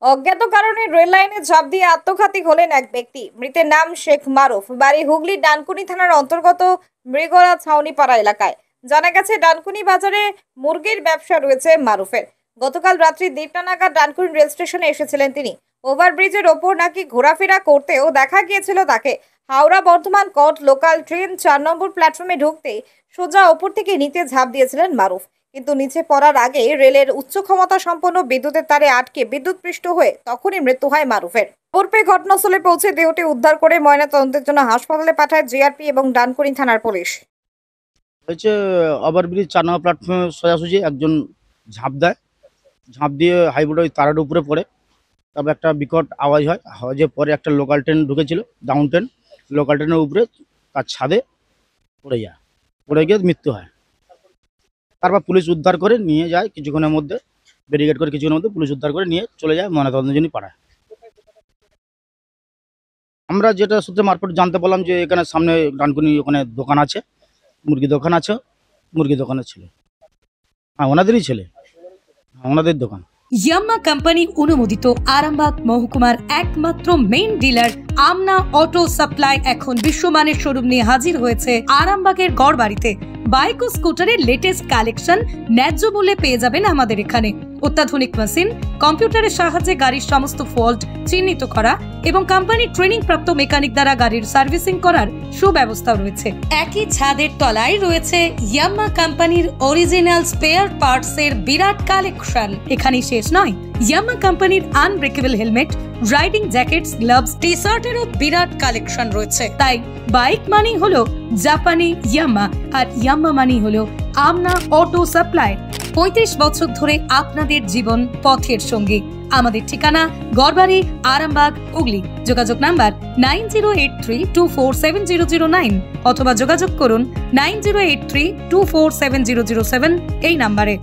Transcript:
অজ্ঞাত কারণে রেল লাইনে ঝাঁপ দিয়ে আত্মঘাতী হলেন এক ব্যক্তি। মৃতের নাম শেখ মারুফ, বাড়ি হুগলির ডানকুনি থানার অন্তর্গত মৃগলা ছাউনিপাড়া এলাকায়। জানা গেছে, ডানকুনি বাজারে মুরগির ব্যবসা রয়েছে মারুফের। গতকাল রাত্রি 1:30 নাগাদ ডানকুনি রেল স্টেশনে এসেছিলেন তিনি। ওভারব্রিজের ওপর নাকি ঘোরাফেরা করতেও দেখা গিয়েছিল তাকে। হাওড়া বর্ধমান কট লোকাল ট্রেন 4 নম্বর প্ল্যাটফর্মে ঢুকতেই সোজা ওপর থেকে নিচে ঝাঁপ দিয়েছিলেন মারুফ। কিন্তু নিচে পড়ার আগে রেলের উচ্চ ক্ষমতা সম্পন্ন বিদ্যুতের তারে আটকে বিদ্যুৎপৃষ্ট হয়ে তখনই মৃত্যু হয় মারুফের। খবর পেয়ে ঘটনাস্থলে পৌঁছে দেহটি উদ্ধার করে ময়নাতদন্তের জন্য হাসপাতালে পাঠায় জিআরপি এবং ডানকুনি থানার পুলিশ। হয়েছে ওভারব্রিজ 4 নম্বর প্ল্যাটফর্মে সোজাসুজি একজন ঝাঁপ দেয়। ঝাঁপ দিয়ে হাইবোর্ড ওই তারের উপরে পড়ে। তারপর একটা বিকট আওয়াজ হয়। আওয়াজের পরে একটা লোকাল ট্রেন ঢুকেছিল, ডাউন ট্রেন। লোকাল ট্রেনের উপরে তার ছাদে পড়ে যায়। পড়ে গিয়ে মৃত্যু হয়। তারপর পুলিশ উদ্ধার করে নিয়ে যায় কিছুক্ষণের মধ্যে, ব্যারিকেড করে কিছুক্ষণের মধ্যে পুলিশ উদ্ধার করে নিয়ে চলে যায় ময়নাতদন্তের জন্য পাঠায়। আমরা যেটা সূত্রে মারফত জানতে পারলাম যে এখানে সামনে ডানকুনি ওখানে দোকান আছে, মুরগি দোকান আছে, মুরগি দোকানের ছেলে। হ্যাঁ, ওনাদেরই ছেলে, ওনাদের দোকান। ইয়াম্মা কোম্পানি অনুমোদিত আরামবাগ মহকুমার একমাত্র মেইন ডিলার আমনা অটো সাপ্লাই এখন বিশ্বমানের শোরুম নিয়ে হাজির হয়েছে আরামবাগের গড়বাড়িতে। বাইক ও স্কুটারের লেটেস্ট কালেকশন ন্যায্য মূল্যে পেয়ে যাবেন আমাদের এখানে। অত্যাধুনিক মেশিন, কম্পিউটারের সাহায্যে গাড়ির সমস্ত ফল্ট চিহ্নিত করা এবং কোম্পানির ট্রেনিং প্রাপ্ত মেকানিক দ্বারা গাড়ির সার্ভিসিং করার সুব্যবস্থা রয়েছে। একই ছাদের তলায় রয়েছে ইয়াম্মা কোম্পানির অরিজিনাল স্পেয়ার পার্টস এর বিরাট কালেকশন। এখানেই শেষ নয়, ইয়াম্মা কোম্পানির unbreakable helmet, riding jackets, gloves, টি শার্টেরও বিরাট কালেকশন রয়েছে। তাই বাইক মানি হলো জাপানি ইয়াম্মা, আর ইয়াম্মা মানি হলো আমনা অটো সাপ্লাই। 35 বছর ধরে আপনাদের জীবন পথের সঙ্গী। আমাদের ঠিকানা গড়বাড়ি, আরামবাগ, হুগলি। যোগাযোগ নাম্বার 9083247009 অথবা যোগাযোগ করুন 9083247007 এই নাম্বারে।